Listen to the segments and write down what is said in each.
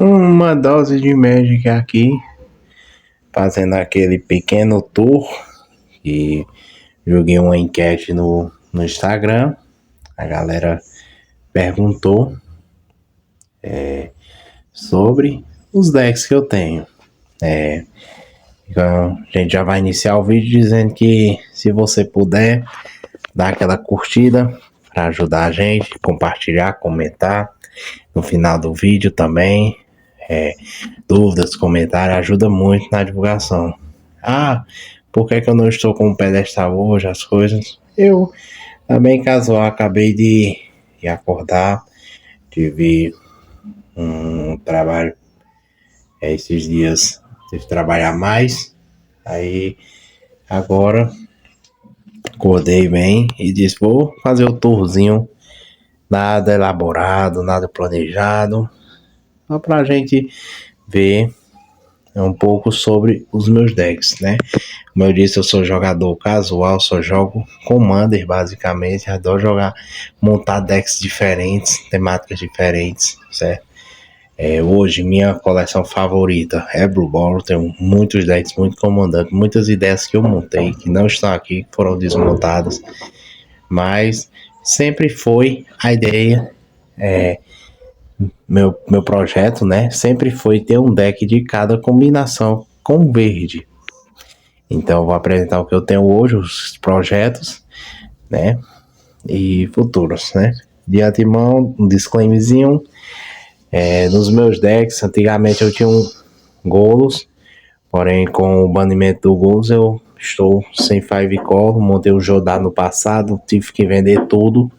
Uma dose de Magic aqui, fazendo aquele pequeno tour. E joguei uma enquete no Instagram. A galera perguntou sobre os decks que eu tenho. Então, a gente já vai iniciar o vídeo dizendo que se você puder, dá aquela curtida para ajudar a gente, compartilhar, comentar no final do vídeo também. Dúvidas, comentários, ajuda muito na divulgação. Ah, por que eu não estou com o pedestal hoje, as coisas? Eu também casual, acabei de acordar, tive um trabalho esses dias, tive que trabalhar mais, aí agora acordei bem e disse, vou fazer o tourzinho, nada elaborado, nada planejado, só pra gente ver um pouco sobre os meus decks, né? Como eu disse, eu sou jogador casual, só jogo Commander basicamente, adoro jogar, montar decks diferentes, temáticas diferentes, certo? Hoje minha coleção favorita é Blue Ball, tenho muitos decks, muito comandante, muitas ideias que eu montei, que não estão aqui, que foram desmontadas, mas sempre foi a ideia, meu projeto, né? Sempre foi ter um deck de cada combinação com verde. Então eu vou apresentar o que eu tenho hoje, os projetos, né? E futuros, né? De antemão, um disclaimerzinho. Nos meus decks, antigamente eu tinha um Golos, porém com o banimento do Golos eu estou sem Five Color, montei o Jodar no passado, tive que vender tudo.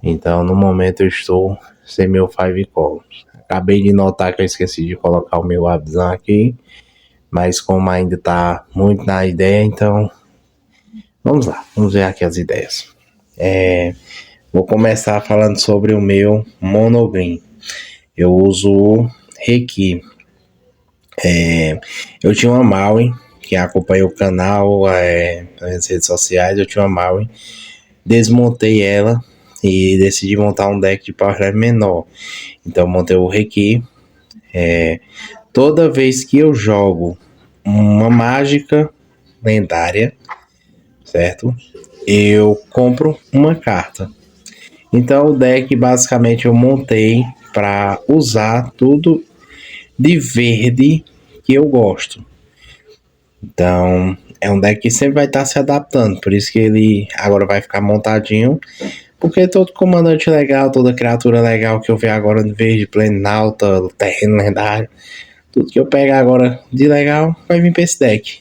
Então no momento eu estou sem meu Five Color. Acabei de notar que eu esqueci de colocar o meu Abzan aqui, mas como ainda está muito na ideia, então vamos lá, vamos ver aqui as ideias. Vou começar falando sobre o meu Monogreen. Eu uso o Reiki. Eu tinha uma Maui, que acompanha o canal, nas redes sociais, eu tinha uma Maui, desmontei ela e decidi montar um deck de Power Level menor. Então montei o Reiki. Toda vez que eu jogo uma mágica lendária, certo? Eu compro uma carta. Então o deck basicamente eu montei para usar tudo de verde que eu gosto. Então é um deck que sempre vai estar se adaptando, por isso que ele agora vai ficar montadinho, porque todo comandante legal, toda criatura legal que eu ver agora no verde, Planalta, terreno lendário, tudo que eu pegar agora de legal vai vir para esse deck.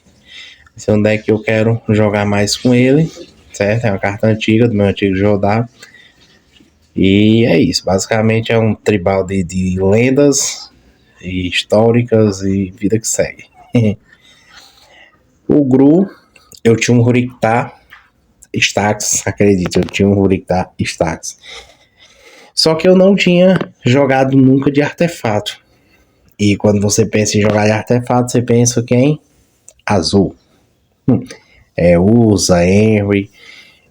Esse é um deck que eu quero jogar mais com ele, certo? É uma carta antiga do meu antigo Jodar. E é isso, basicamente é um tribal de lendas e históricas e vida que segue. O Gru, eu tinha um Huriktar Stax, acredito, eu tinha um Huriktar Stax. Só que eu não tinha jogado nunca de artefato. E quando você pensa em jogar de artefato, você pensa quem? Azul. Urza, Henry.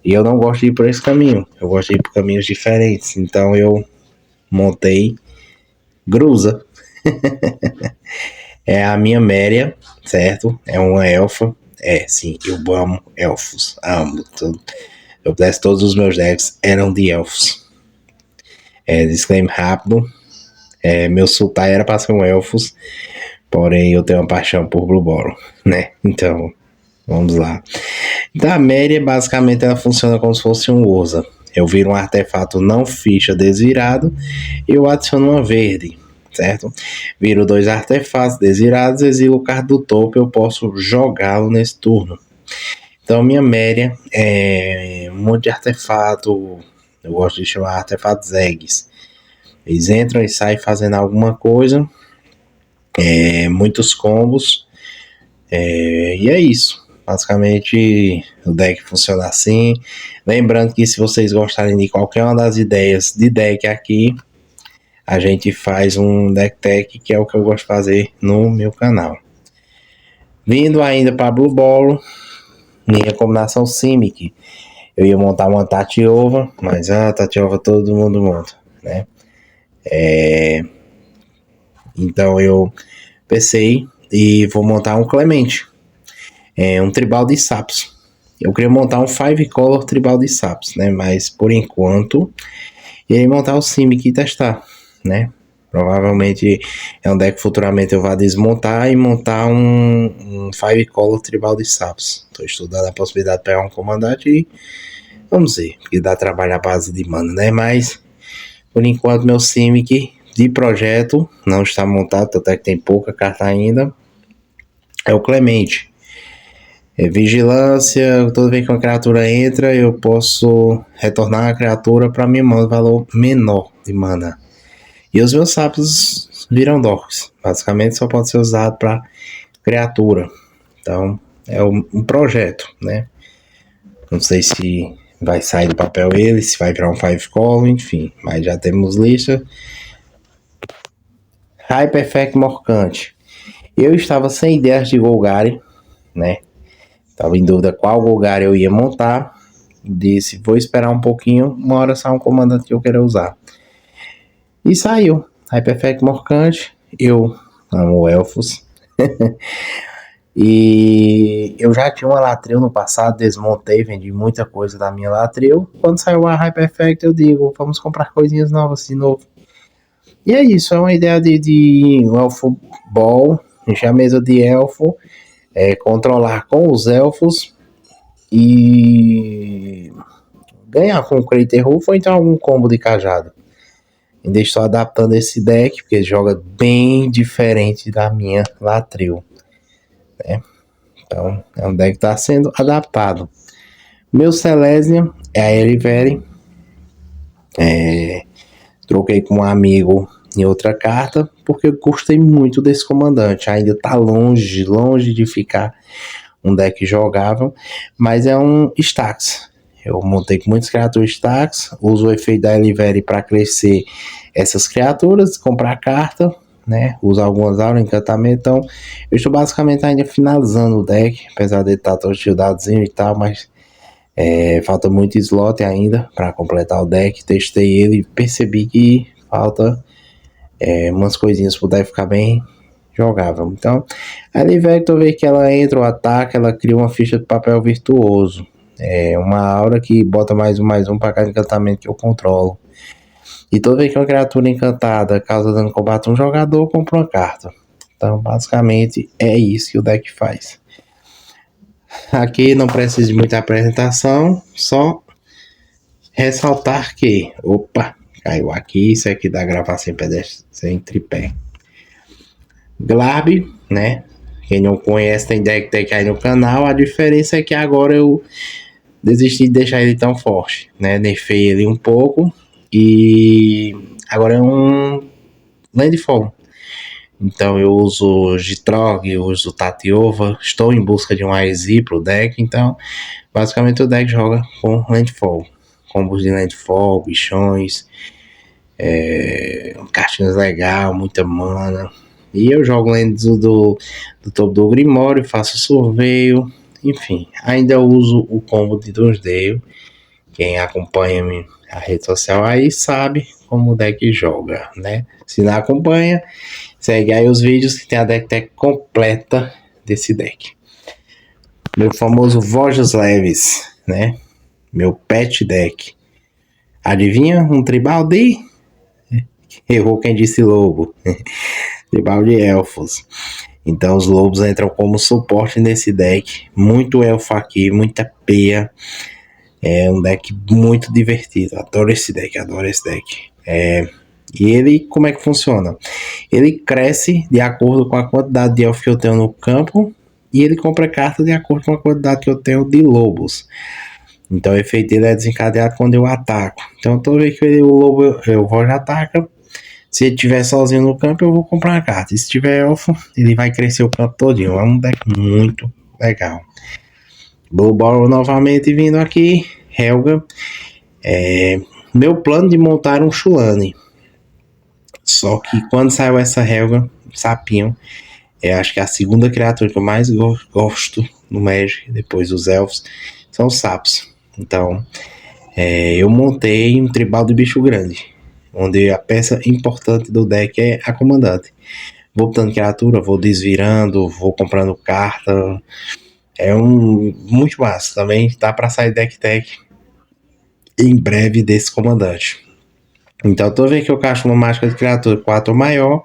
E eu não gosto de ir por esse caminho. Eu gosto de ir por caminhos diferentes. Então eu montei Grusa. É a minha Méria, certo? É uma elfa. Sim, eu amo elfos. Amo. Eu pudesse, todos os meus decks eram de elfos. Disclaimer rápido. Meu sultai era para ser um elfos. Porém, eu tenho uma paixão por Blue Ball, né? Então, vamos lá. Da Méria, basicamente, ela funciona como se fosse um Urza. Eu viro um artefato não ficha desvirado e eu adiciono uma verde, certo? Viro 2 artefatos desvirados, exilo o card do topo e eu posso jogá-lo nesse turno. Então, minha Méria é um monte de artefato, eu gosto de chamar artefatos eggs. Eles entram e saem fazendo alguma coisa, muitos combos, e é isso. Basicamente, o deck funciona assim. Lembrando que se vocês gostarem de qualquer uma das ideias de deck aqui, a gente faz um deck tech, que é o que eu gosto de fazer no meu canal. Vindo ainda para Blue Ball, minha combinação Simic. Eu ia montar uma Tatiova, mas a Tatiova todo mundo monta, né? Então eu pensei e vou montar um Clemente, um tribal de sapos. Eu queria montar um 5 color tribal de sapos, né? Mas por enquanto, irei montar o Simic e testar, né? Provavelmente é um deck que futuramente eu vá desmontar e montar um 5 color tribal de sapos. Estou estudando a possibilidade de pegar um comandante e vamos ver, porque dá trabalho à base de mana, né? Mas por enquanto meu Simic de projeto não está montado, até que tem pouca carta ainda. É o Clemente. Vigilância, toda vez que uma criatura entra, eu posso retornar a criatura para minha mão, valor menor de mana. E os meus sapos viram dorks. Basicamente só pode ser usado para criatura. Então é um projeto, né? Não sei se vai sair do papel ele, se vai virar um 5 color, enfim. Mas já temos lista. Hyper Effect Morcante. Eu estava sem ideias de Golgari, né? Estava em dúvida qual Golgari eu ia montar. Disse, vou esperar um pouquinho, uma hora sai um comandante que eu quero usar. E saiu. Hyper Effect Morcante. Eu amo elfos. E eu já tinha uma Latril no passado, desmontei, vendi muita coisa da minha Latril. Quando saiu a Hyper Effect, eu digo, vamos comprar coisinhas novas de novo. E é isso, é uma ideia de um Elfo Ball, encher a mesa de elfo, controlar com os elfos e ganhar com o Crater Roof ou então algum combo de cajado. Ainda estou adaptando esse deck, porque joga bem diferente da minha Latril, né? Então, é um deck que está sendo adaptado. Meu Selesnya é a Eliveri. Troquei com um amigo em outra carta, porque eu gostei muito desse comandante. Ainda está longe de ficar um deck jogável, mas é um Stax. Eu montei com muitas criaturas Stax, uso o efeito da Eliveri para crescer essas criaturas, comprar carta, né? Usar algumas auras, encantamento. Então, eu estou basicamente ainda finalizando o deck, apesar de estar todo tildadozinho e tal, mas falta muito slot ainda para completar o deck. Testei ele e percebi que falta umas coisinhas para o deck ficar bem jogável. Então, a Eliveri, toda vez que ela entra ou ataca, ela cria uma ficha de papel virtuoso. É uma aura que bota mais um para cada encantamento que eu controlo. E toda vez que uma criatura encantada causa dano no combate a um jogador, compra uma carta. Então, basicamente, é isso que o deck faz. Aqui não precisa de muita apresentação, só ressaltar que... Opa, caiu aqui, isso aqui dá gravar sem pedestre, sem tripé. Glarb, né? Quem não conhece tem deck aí no canal. A diferença é que agora eu desisti de deixar ele tão forte, né? Nerfei ele um pouco e agora é um Landfall. Então eu uso Gitrog, eu uso Tatiova, estou em busca de um AZ pro deck, então basicamente o deck joga com Landfall. Combos de Landfall, bichões, cartinhas legal, muita mana. E eu jogo Lands do topo do Grimório, faço sorveio, enfim. Ainda uso o combo de Doomsday. Quem acompanha a rede social aí sabe como o deck joga, né? Se não acompanha, segue aí os vídeos que tem a deck completa desse deck. Meu famoso Vojas Leves, né? Meu pet deck. Adivinha? Um tribal de... Errou quem disse lobo. Tribal de elfos. Então os lobos entram como suporte nesse deck. Muito elfo aqui, muita peia. É um deck muito divertido. Adoro esse deck. E ele, como é que funciona? Ele cresce de acordo com a quantidade de elfos que eu tenho no campo. E ele compra cartas de acordo com a quantidade que eu tenho de lobos. Então o efeito dele é desencadeado quando eu ataco. Então toda vez que o lobo eu vou já ataca. Se ele estiver sozinho no campo, eu vou comprar uma carta. E se tiver elfo, ele vai crescer o campo todinho. É um deck muito legal. Blue Ball novamente vindo aqui. Helga. Meu plano de montar um Chulane. Só que quando saiu essa Helga, sapinho, acho que a segunda criatura que eu mais gosto no Magic, depois dos elfos, são os sapos. Então, eu montei um tribal de bicho grande. onde a peça importante do deck é a comandante. Vou botando criatura, vou desvirando, vou comprando carta. É muito massa. Também tá para sair deck tech em breve desse comandante. Então toda vez que eu cacho uma mágica de criatura 4 ou maior,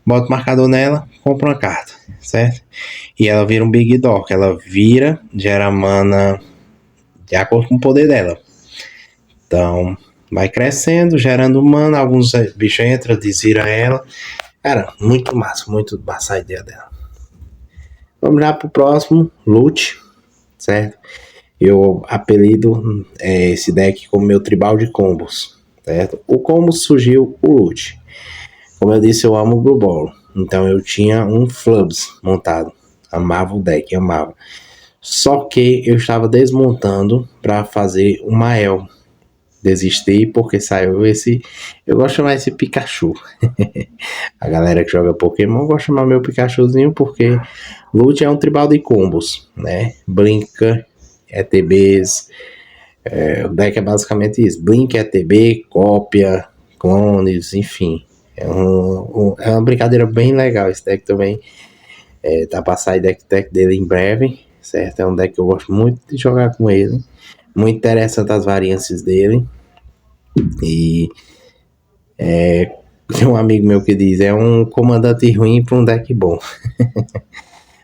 boto o marcador nela, compro uma carta, certo? E ela vira um Big Dork. Ela vira, gera mana de acordo com o poder dela. Então vai crescendo, gerando mana. Alguns bichos entram, desvira ela. Cara, muito massa a ideia dela. Vamos já pro próximo, Loot, certo? Eu apelido esse deck como meu tribal de combos, certo? O combo surgiu o Loot. Como eu disse, eu amo o Blue Ball. Então eu tinha um Flubs montado. Amava o deck, amava. Só que eu estava desmontando para fazer o Mael. Desisti porque saiu esse... Eu gosto de chamar esse Pikachu. A galera que joga Pokémon gosta de chamar meu Pikachuzinho porque Loot é um tribal de combos, né? Brinca, ETBs. O deck é basicamente isso. Blink, ETB, cópia, clones, enfim. É uma brincadeira bem legal. Esse deck também tá pra sair deck dele em breve, certo? É um deck que eu gosto muito de jogar com ele. Muito interessante as variâncias dele. E tem um amigo meu que diz, é um comandante ruim para um deck bom.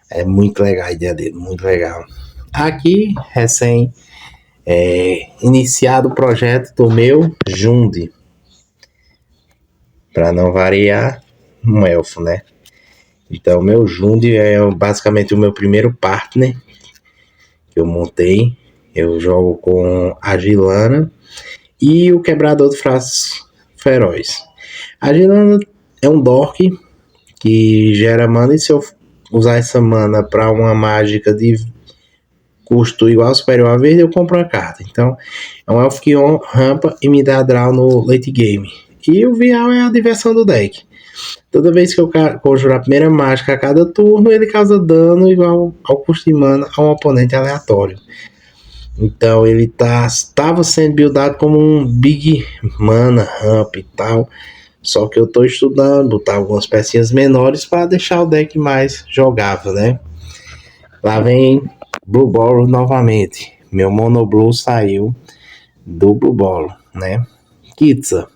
É muito legal a ideia dele, muito legal. Aqui, iniciado o projeto do meu Jundi. Para não variar, um elfo, né? Então, meu Jundi é basicamente o meu primeiro partner que eu montei. Eu jogo com a Gilana e o Quebrador de Frascos Feroz. A Gilana é um Dork que gera mana, e se eu usar essa mana para uma mágica de custo igual superior a verde, eu compro uma carta. Então, é um elfo que rampa e me dá draw no late game. E o Vial é a diversão do deck. Toda vez que eu conjurar a primeira mágica a cada turno, ele causa dano igual ao custo de mana a um oponente aleatório. Então ele estava sendo buildado como um Big Mana Ramp e tal. Só que eu estou estudando, botar algumas pecinhas menores para deixar o deck mais jogável, né? Lá vem Blue Ball novamente. Meu Mono Blue saiu do Blue Ball, né? Kitsa.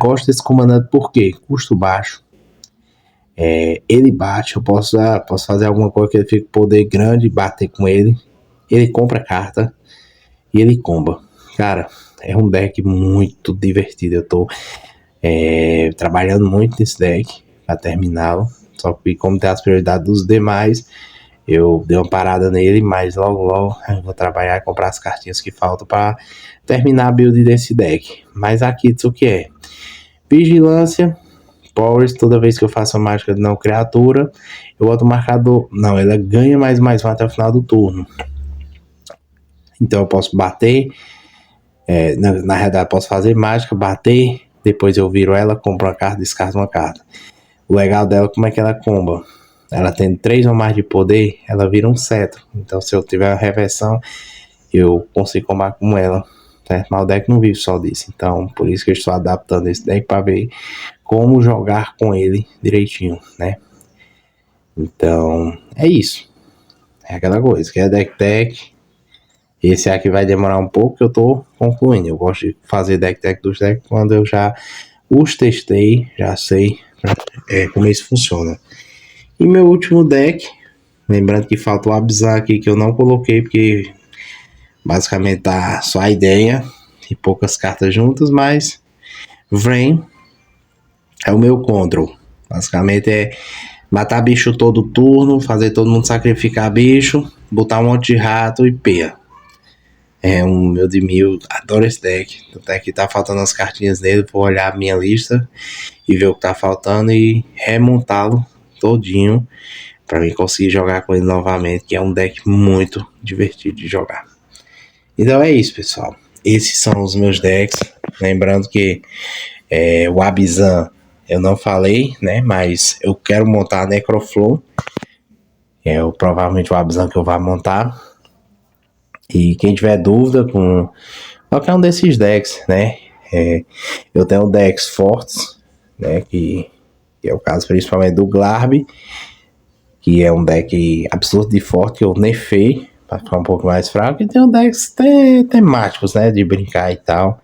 Gosto desse comandante porque custo baixo. Ele bate, eu posso fazer alguma coisa que ele fique poder grande, bater com ele. Ele compra carta e ele comba. Cara, é um deck muito divertido. Eu tô trabalhando muito nesse deck para terminá-lo. Só que como tem as prioridades dos demais, eu dei uma parada nele, mas logo eu vou trabalhar e comprar as cartinhas que faltam para terminar a build desse deck. Mas aqui isso que é vigilância, powers. Toda vez que eu faço a mágica de não criatura, eu boto o marcador. Não, ela ganha mais um até o final do turno. Então eu posso bater. Na realidade, posso fazer mágica, bater. Depois eu viro ela, compro uma carta, descarto uma carta. O legal dela, como é que ela comba? Ela tem 3 ou mais de poder, ela vira um cetro. Então se eu tiver uma reversão, eu consigo combar com ela. Certo? Mas o deck não vive só disso. Então por isso que eu estou adaptando esse deck para ver como jogar com ele direitinho, né? Então é isso. É aquela coisa, que é deck tech. Esse aqui vai demorar um pouco, que eu tô concluindo. Eu gosto de fazer deck dos decks quando eu já os testei, já sei como isso funciona. E meu último deck, lembrando que falta o Abzan aqui, que eu não coloquei, porque basicamente tá só a ideia e poucas cartas juntas, mas Vrain é o meu control. Basicamente é matar bicho todo turno, fazer todo mundo sacrificar bicho, botar um monte de rato e peia. É um meu de 1000, adoro esse deck. Até que tá faltando as cartinhas dele, vou olhar a minha lista e ver o que tá faltando e remontá-lo todinho para mim conseguir jogar com ele novamente, que é um deck muito divertido de jogar. Então é isso, pessoal. Esses são os meus decks. Lembrando que o Abzan eu não falei, né? Mas eu quero montar a Necroflow. Provavelmente o Abzan que eu vou montar. E quem tiver dúvida com qualquer um desses decks, né? Eu tenho decks fortes, né? Que é o caso principalmente do Glarb, que é um deck absurdo de forte que eu nerfei para ficar um pouco mais fraco. E tem decks temáticos, né? De brincar e tal.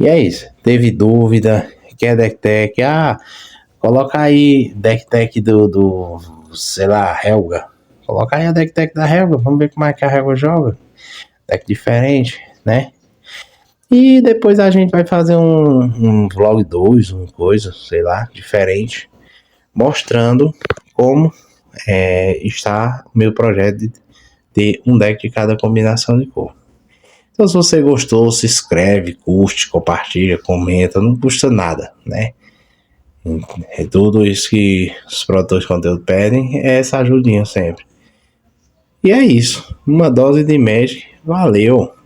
E é isso. Teve dúvida? Quer deck tech? Coloca aí deck tech do sei lá, Helga. Coloca aí a deck tech da Helga. Vamos ver como é que a Helga joga. Deck diferente, né? E depois a gente vai fazer um vlog 2, uma coisa, sei lá, diferente, mostrando como está o meu projeto de ter um deck de cada combinação de cor. Então, se você gostou, se inscreve, curte, compartilha, comenta, não custa nada, né? É tudo isso que os produtores de conteúdo pedem, é essa ajudinha sempre. E é isso, uma dose de Magic, valeu!